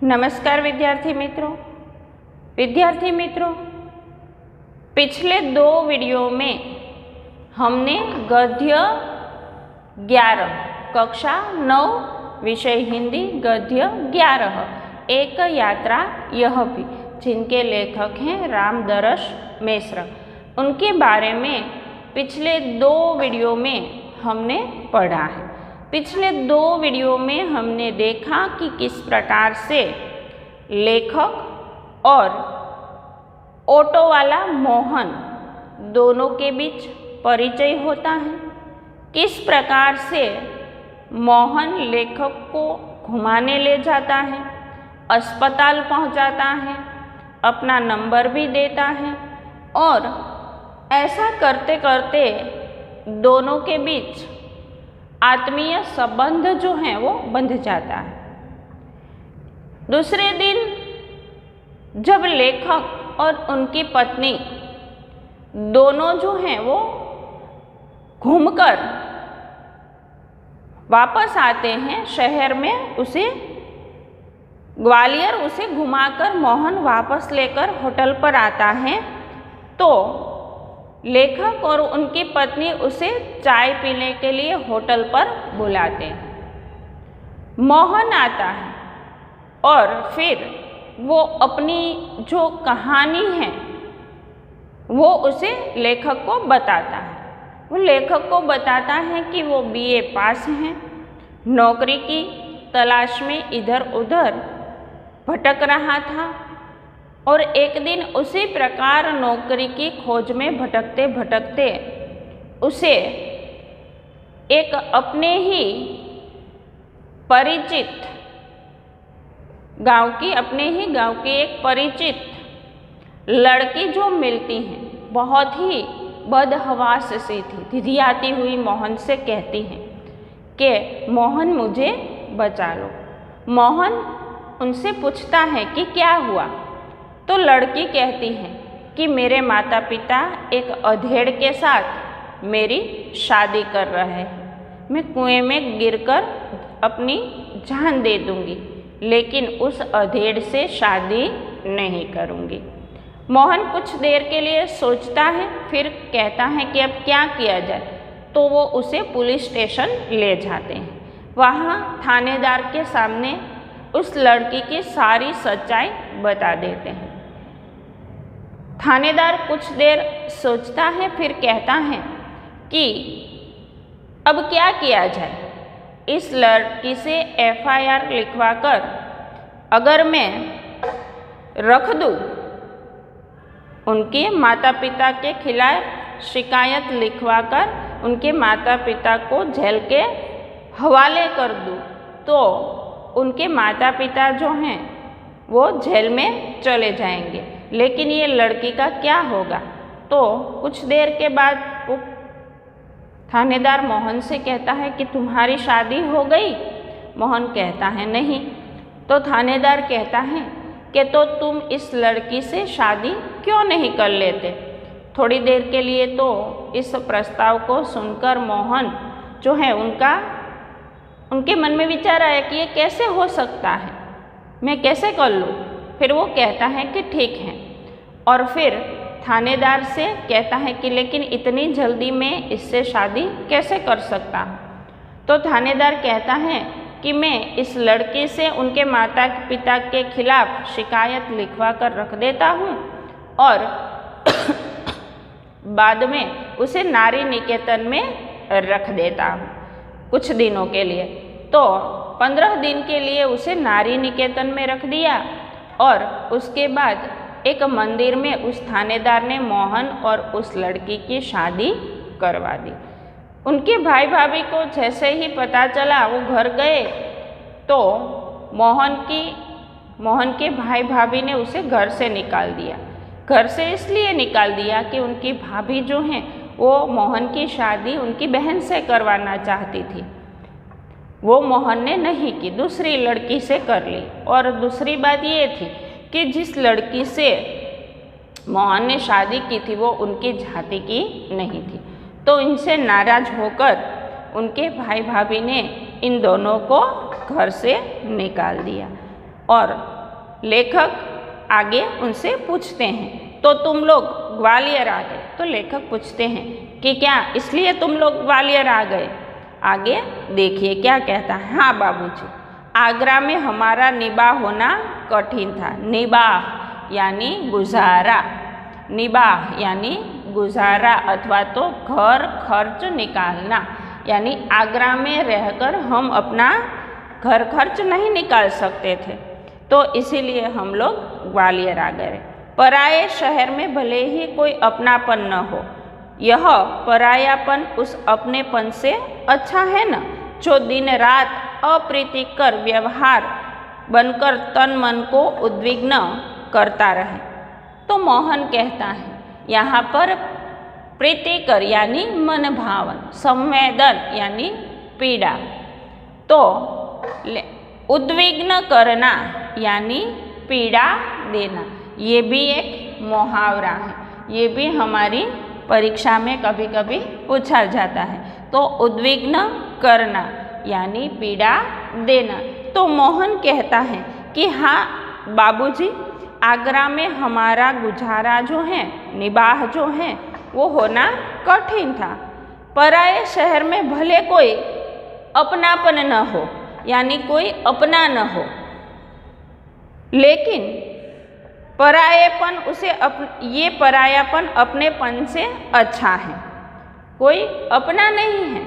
नमस्कार विद्यार्थी मित्रों, पिछले 2 वीडियो में हमने गद्य 11 कक्षा 9 विषय हिंदी गद्य 11 एक यात्रा यह भी, जिनके लेखक हैं रामदरस मिश्र, उनके बारे में पिछले 2 वीडियो में हमने पढ़ा है। पिछले 2 वीडियो में हमने देखा कि किस प्रकार से लेखक और ऑटो वाला मोहन दोनों के बीच परिचय होता है, किस प्रकार से मोहन लेखक को घुमाने ले जाता है, अस्पताल पहुंचाता है, अपना नंबर भी देता है और ऐसा करते करते दोनों के बीच आत्मीय संबंध जो है वो बंध जाता है। दूसरे दिन जब लेखक और उनकी पत्नी दोनों जो हैं वो घूमकर वापस आते हैं शहर में, उसे ग्वालियर उसे घुमाकर मोहन वापस लेकर होटल पर आता है, तो लेखक और उनकी पत्नी उसे चाय पीने के लिए होटल पर बुलाते हैं। मोहन आता है और फिर वो अपनी जो कहानी है वो उसे लेखक को बताता है। वो लेखक को बताता है कि वो BA पास हैं, नौकरी की तलाश में इधर उधर भटक रहा था और एक दिन उसी प्रकार नौकरी की खोज में भटकते भटकते उसे एक अपने ही परिचित गांव की एक परिचित लड़की जो मिलती है, बहुत ही बदहवास सी थी, धिधियाती हुई मोहन से कहती हैं कि मोहन मुझे बचा लो। मोहन उनसे पूछता है कि क्या हुआ, तो लड़की कहती है कि मेरे माता पिता एक अधेड़ के साथ मेरी शादी कर रहे हैं, मैं कुएं में गिरकर अपनी जान दे दूंगी, लेकिन उस अधेड़ से शादी नहीं करूंगी। मोहन कुछ देर के लिए सोचता है, फिर कहता है कि अब क्या किया जाए, तो वो उसे पुलिस स्टेशन ले जाते हैं। वहाँ थानेदार के सामने उस लड़की की सारी सच्चाई बता देते हैं। थानेदार कुछ देर सोचता है, फिर कहता है कि अब क्या किया जाए, इस लड़की से FIR लिखवाकर अगर मैं रख दूँ, उनके माता पिता के खिलाफ शिकायत लिखवाकर उनके माता पिता को जेल के हवाले कर दूँ, तो उनके माता पिता जो हैं वो जेल में चले जाएंगे, लेकिन ये लड़की का क्या होगा। तो कुछ देर के बाद वो थानेदार मोहन से कहता है कि तुम्हारी शादी हो गई। मोहन कहता है नहीं। तो थानेदार कहता है कि तो तुम इस लड़की से शादी क्यों नहीं कर लेते। थोड़ी देर के लिए तो इस प्रस्ताव को सुनकर मोहन जो है उनके मन में विचार आया कि ये कैसे हो सकता है, मैं कैसे कर लूँ। फिर वो कहता है कि ठीक है, और फिर थानेदार से कहता है कि लेकिन इतनी जल्दी मैं इससे शादी कैसे कर सकता हूँ। तो थानेदार कहता है कि मैं इस लड़की से उनके माता पिता के खिलाफ शिकायत लिखवा कर रख देता हूँ और बाद में उसे नारी निकेतन में रख देता हूँ कुछ दिनों के लिए। तो 15 दिन के लिए उसे नारी निकेतन में रख दिया और उसके बाद एक मंदिर में उस थानेदार ने मोहन और उस लड़की की शादी करवा दी। उनके भाई भाभी को जैसे ही पता चला वो घर गए, तो मोहन के भाई भाभी ने उसे घर से निकाल दिया। घर से इसलिए निकाल दिया कि उनकी भाभी जो हैं वो मोहन की शादी उनकी बहन से करवाना चाहती थी। वो मोहन ने नहीं की, दूसरी लड़की से कर ली। और दूसरी बात ये थी कि जिस लड़की से मोहन ने शादी की थी वो उनकी जाति की नहीं थी। तो इनसे नाराज होकर उनके भाई भाभी ने इन दोनों को घर से निकाल दिया और लेखक आगे उनसे पूछते हैं, तो तुम लोग ग्वालियर आ गए। तो लेखक पूछते हैं कि क्या इसलिए तुम लोग ग्वालियर आ गए? आगे देखिए क्या कहता है। हाँ बाबूजी, आगरा में हमारा निबाह होना कठिन था। निबाह यानी गुजारा, निबाह यानी गुजारा अथवा तो घर खर्च निकालना, यानी आगरा में रहकर हम अपना घर खर्च नहीं निकाल सकते थे, तो इसीलिए हम लोग ग्वालियर आ गए। पराये शहर में भले ही कोई अपनापन न हो, यह परायापन उस अपनेपन से अच्छा है न, जो दिन रात अप्रीतिकर व्यवहार बनकर तन मन को उद्विग्न करता रहे। तो मोहन कहता है यहाँ पर प्रीतिकर यानी मन भावन, संवेदन यानी पीड़ा, तो उद्विग्न करना यानी पीड़ा देना, ये भी एक मुहावरा है। ये भी हमारी परीक्षा में कभी कभी पूछा जाता है। तो उद्विग्न करना यानी पीड़ा देना। तो मोहन कहता है कि हाँ बाबूजी, आगरा में हमारा गुजारा जो है, निबाह जो है, वो होना कठिन था। पराये शहर में भले कोई अपनापन न हो, यानी कोई अपना न हो, लेकिन परायेपन ये परायापन अपनेपन से अच्छा है। कोई अपना नहीं है,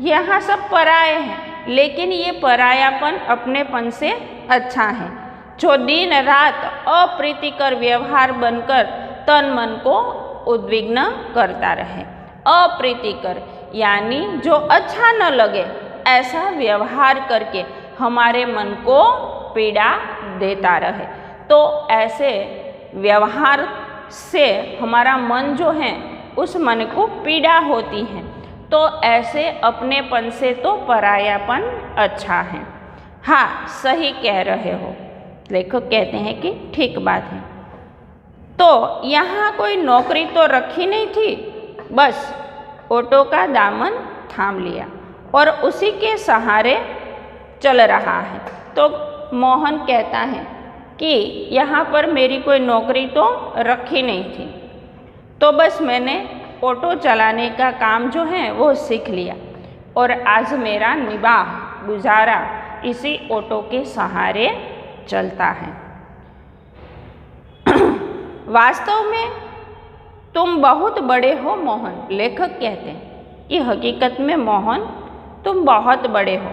यहाँ सब पराये हैं, लेकिन ये परायापन अपनेपन से अच्छा है, जो दिन रात अप्रीतिकर व्यवहार बनकर तन मन को उद्विग्न करता रहे। अप्रीतिकर यानी जो अच्छा न लगे ऐसा व्यवहार करके हमारे मन को पीड़ा देता रहे। तो ऐसे व्यवहार से हमारा मन जो है, उस मन को पीड़ा होती है। तो ऐसे अपनेपन से तो परायापन अच्छा है। हाँ सही कह रहे हो, लेखक कहते हैं कि ठीक बात है। तो यहाँ कोई नौकरी तो रखी नहीं थी, बस ऑटो का दामन थाम लिया और उसी के सहारे चल रहा है। तो मोहन कहता है कि यहाँ पर मेरी कोई नौकरी तो रखी नहीं थी, तो बस मैंने ऑटो चलाने का काम जो है वो सीख लिया और आज मेरा निबाह गुजारा इसी ऑटो के सहारे चलता है। वास्तव में तुम बहुत बड़े हो मोहन, लेखक कहते हैं कि हकीकत में मोहन तुम बहुत बड़े हो।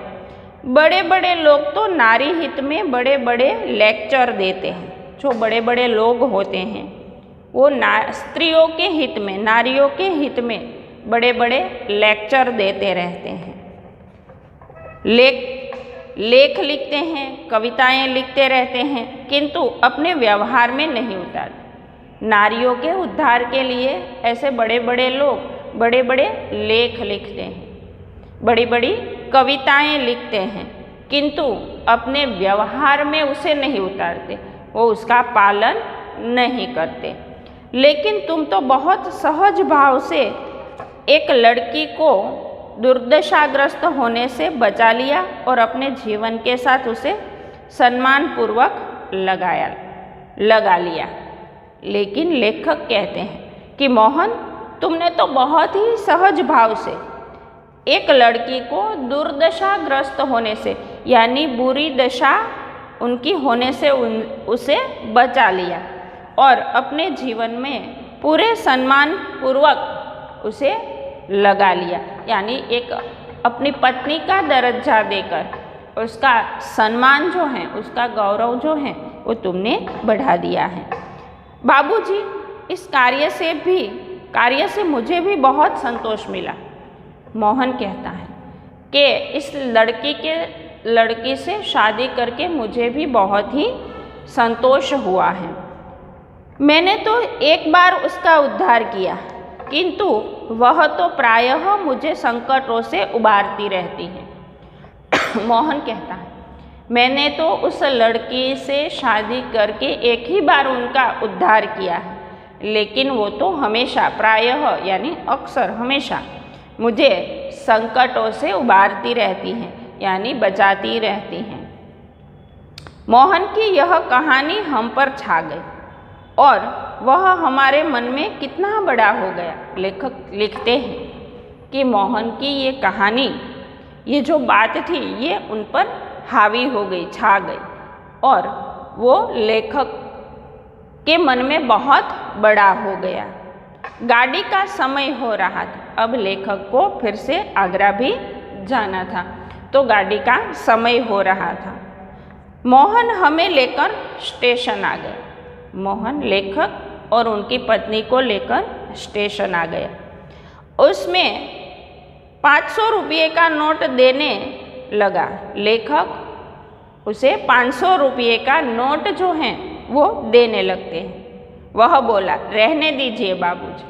बड़े बड़े लोग तो नारी हित में बड़े बड़े लेक्चर देते हैं। जो बड़े बड़े लोग होते हैं वो स्त्रियों के हित में, नारियों के हित में बड़े बड़े लेक्चर देते रहते हैं। लेख लिखते हैं, कविताएं लिखते रहते हैं, किंतु अपने व्यवहार में नहीं उतारते। नारियों के उद्धार के लिए ऐसे बड़े बड़े लोग बड़े बड़े लेख लिखते हैं, बड़ी बड़ी कविताएं लिखते हैं, किंतु अपने व्यवहार में उसे नहीं उतारते, वो उसका पालन नहीं करते। लेकिन तुम तो बहुत सहज भाव से एक लड़की को दुर्दशाग्रस्त होने से बचा लिया और अपने जीवन के साथ उसे सम्मानपूर्वक लगा लिया। लेकिन लेखक कहते हैं कि मोहन तुमने तो बहुत ही सहज भाव से एक लड़की को दुर्दशाग्रस्त होने से, यानी बुरी दशा उनकी होने से उसे बचा लिया और अपने जीवन में पूरे सम्मान पूर्वक उसे लगा लिया, यानी एक अपनी पत्नी का दर्जा देकर उसका सम्मान जो है, उसका गौरव जो है, वो तुमने बढ़ा दिया है। बाबूजी, इस कार्य से मुझे भी बहुत संतोष मिला। मोहन कहता है कि इस लड़की से शादी करके मुझे भी बहुत ही संतोष हुआ है। मैंने तो एक बार उसका उद्धार किया, किंतु वह तो प्रायः मुझे संकटों से उबारती रहती है। मोहन कहता है मैंने तो उस लड़की से शादी करके एक ही बार उनका उद्धार किया है, लेकिन वो तो हमेशा, प्रायः यानी अक्सर, हमेशा मुझे संकटों से उबारती रहती हैं, यानी बचाती रहती हैं। मोहन की यह कहानी हम पर छा गई और वह हमारे मन में कितना बड़ा हो गया। लेखक लिखते हैं कि मोहन की ये कहानी, ये जो बात थी, ये उन पर हावी हो गई, छा गई और वो लेखक के मन में बहुत बड़ा हो गया। गाड़ी का समय हो रहा था। अब लेखक को फिर से आगरा भी जाना था, तो गाड़ी का समय हो रहा था। मोहन हमें लेकर स्टेशन आ गए। मोहन लेखक और उनकी पत्नी को लेकर स्टेशन आ गया। उसमें 500 रुपये का नोट देने लगा। लेखक उसे 500 रुपये का नोट जो है वो देने लगते हैं। वह बोला, रहने दीजिए बाबूजी।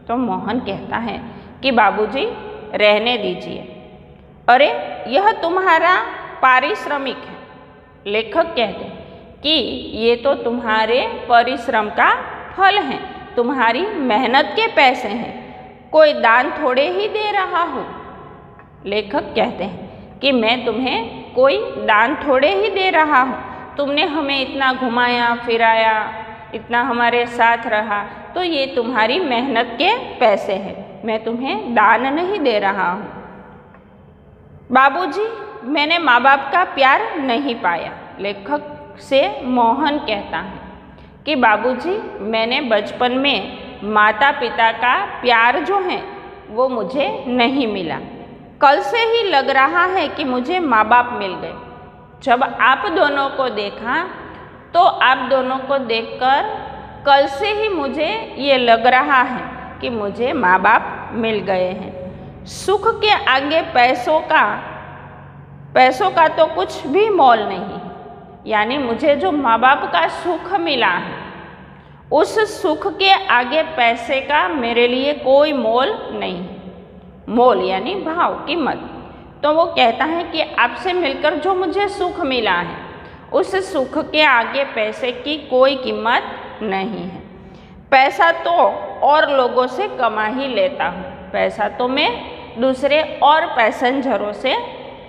तो मोहन कहता है कि बाबूजी रहने दीजिए। अरे यह तुम्हारा पारिश्रमिक है। लेखक कहते हैं कि ये तो तुम्हारे परिश्रम का फल है, तुम्हारी मेहनत के पैसे हैं, कोई दान थोड़े ही दे रहा हो। लेखक कहते हैं कि मैं तुम्हें कोई दान थोड़े ही दे रहा हूँ, तुमने हमें इतना घुमाया फिराया, इतना हमारे साथ रहा, तो ये तुम्हारी मेहनत के पैसे हैं, मैं तुम्हें दान नहीं दे रहा हूँ। बाबूजी मैंने माँ बाप का प्यार नहीं पाया। लेखक से मोहन कहता है कि बाबूजी मैंने बचपन में माता पिता का प्यार जो है वो मुझे नहीं मिला। कल से ही लग रहा है कि मुझे माँ बाप मिल गए। जब आप दोनों को देखा तो आप दोनों को देखकर कल से ही मुझे ये लग रहा है कि मुझे माँ बाप मिल गए हैं। सुख के आगे पैसों का तो कुछ भी मोल नहीं। यानी मुझे जो माँ बाप का सुख मिला है, उस सुख के आगे पैसे का मेरे लिए कोई मोल नहीं। मोल यानी भाव, कीमत। तो वो कहता है कि आपसे मिलकर जो मुझे सुख मिला है, उस सुख के आगे पैसे की कोई कीमत नहीं है। पैसा तो और लोगों से कमा ही लेता हूँ, पैसा तो मैं दूसरे और पैसेंजरों से,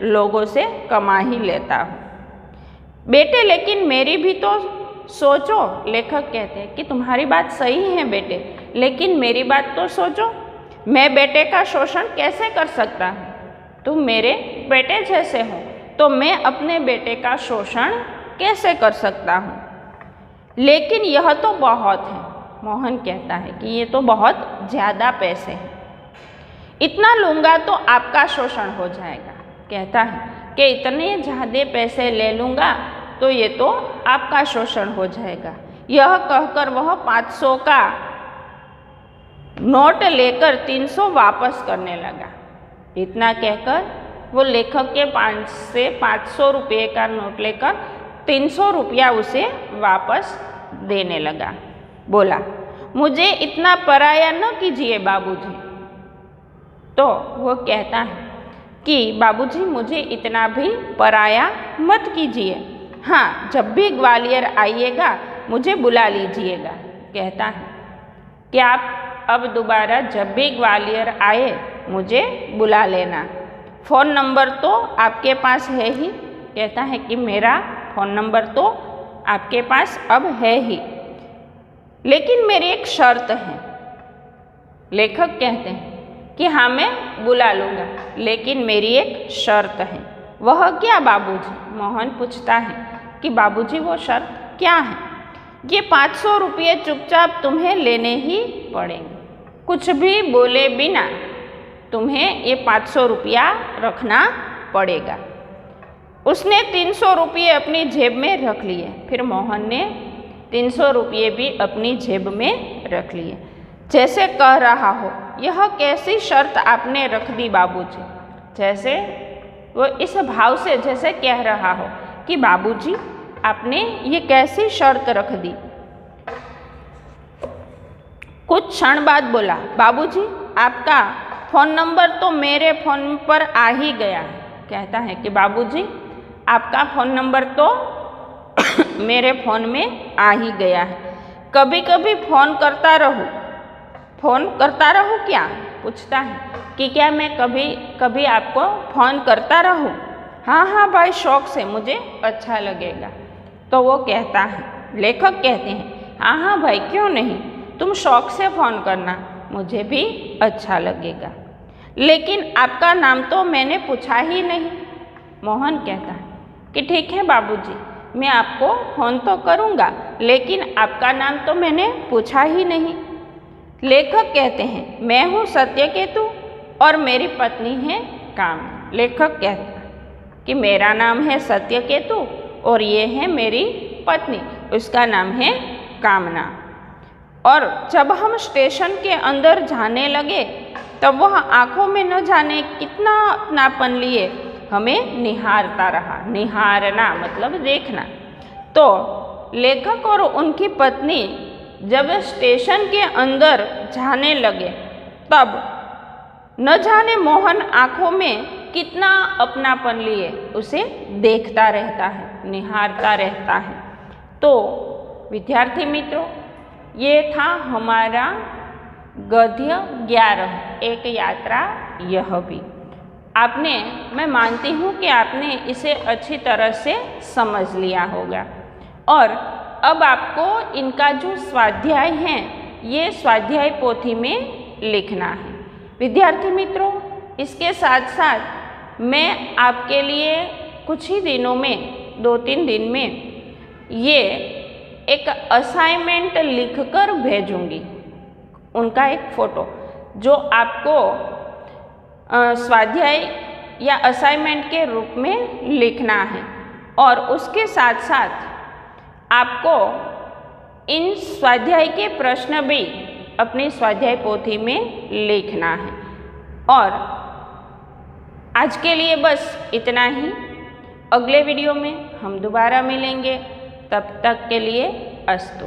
लोगों से कमा ही लेता हूँ। बेटे लेकिन मेरी भी तो सोचो। लेखक कहते हैं कि तुम्हारी बात सही है बेटे, लेकिन मेरी बात तो सोचो। मैं बेटे का शोषण कैसे कर सकता हूँ? तुम मेरे बेटे जैसे हो, तो मैं अपने बेटे का शोषण कैसे कर सकता हूँ? लेकिन यह तो बहुत है। मोहन कहता है कि ये तो बहुत ज़्यादा पैसे हैं, इतना लूँगा तो आपका शोषण हो जाएगा। कहता है कि इतने ज़्यादा पैसे ले लूँगा तो ये तो आपका शोषण हो जाएगा। यह कहकर वह 500 का नोट लेकर 300 वापस करने लगा। इतना कहकर वो लेखक के 500 रुपये का नोट लेकर 300 रुपया उसे वापस देने लगा। बोला, मुझे इतना पराया न कीजिए बाबूजी। तो वो कहता है कि बाबूजी मुझे इतना भी पराया मत कीजिए। हाँ, जब भी ग्वालियर आइएगा मुझे बुला लीजिएगा। कहता है कि आप अब दोबारा जब भी ग्वालियर आए मुझे बुला लेना। फ़ोन नंबर तो आपके पास है ही। कहता है कि मेरा फ़ोन नंबर तो आपके पास अब है ही, लेकिन मेरी एक शर्त है। लेखक कहते हैं कि हाँ मैं बुला लूँगा, लेकिन मेरी एक शर्त है। वह क्या बाबूजी? मोहन पूछता है कि बाबूजी वो शर्त क्या है? ये 500 रुपये चुपचाप तुम्हें लेने ही पड़ेंगे, कुछ भी बोले बिना तुम्हें ये 500 रुपया रखना पड़ेगा। उसने 300 रुपये अपनी जेब में रख लिए। फिर मोहन ने 300 रुपये भी अपनी जेब में रख लिए, जैसे कह रहा हो, यह कैसी शर्त आपने रख दी बाबूजी? जैसे वो इस भाव से जैसे कह रहा हो कि बाबूजी आपने ये कैसी शर्त रख दी। कुछ क्षण बाद बोला, बाबूजी आपका फ़ोन नंबर तो मेरे फ़ोन पर आ ही गया है। कहता है कि बाबूजी आपका फ़ोन नंबर तो मेरे फ़ोन में आ ही गया है। कभी कभी फ़ोन करता रहूँ। फ़ोन करता रहूँ क्या? पूछता है कि क्या मैं कभी कभी आपको फ़ोन करता रहूँ? हाँ हाँ भाई, शौक़ से, मुझे अच्छा लगेगा। तो वो कहता है, लेखक कहते हैं, हाँ हाँ भाई क्यों नहीं, तुम शौक से फ़ोन करना, मुझे भी अच्छा लगेगा। लेकिन आपका नाम तो मैंने पूछा ही नहीं। मोहन कहता है कि ठीक है बाबूजी, मैं आपको फ़ोन तो करूँगा, लेकिन आपका नाम तो मैंने पूछा ही नहीं। लेखक कहते हैं, मैं हूँ सत्यकेतु और मेरी पत्नी है कामना। लेखक कहता है कि मेरा नाम है सत्यकेतु और ये है मेरी पत्नी, उसका नाम है कामना। और जब हम स्टेशन के अंदर जाने लगे तब वह आँखों में न जाने कितना अपनापन लिए हमें निहारता रहा। निहारना मतलब देखना। तो लेखक और उनकी पत्नी जब स्टेशन के अंदर जाने लगे तब न जाने मोहन आँखों में कितना अपनापन लिए उसे देखता रहता है, निहारता रहता है। तो विद्यार्थी मित्रों, ये था हमारा गद्य 11, एक यात्रा यह भी। मैं मानती हूँ कि आपने इसे अच्छी तरह से समझ लिया होगा। और अब आपको इनका जो स्वाध्याय है ये स्वाध्याय पोथी में लिखना है। विद्यार्थी मित्रों, इसके साथ साथ मैं आपके लिए कुछ ही दिनों में, 2-3 दिन में ये एक असाइनमेंट लिखकर भेजूंगी, उनका एक फ़ोटो जो आपको स्वाध्याय या असाइनमेंट के रूप में लिखना है। और उसके साथ साथ आपको इन स्वाध्याय के प्रश्न भी अपनी स्वाध्याय पोथी में लिखना है। और आज के लिए बस इतना ही। अगले वीडियो में हम दोबारा मिलेंगे, तब तक के लिए अस्तु।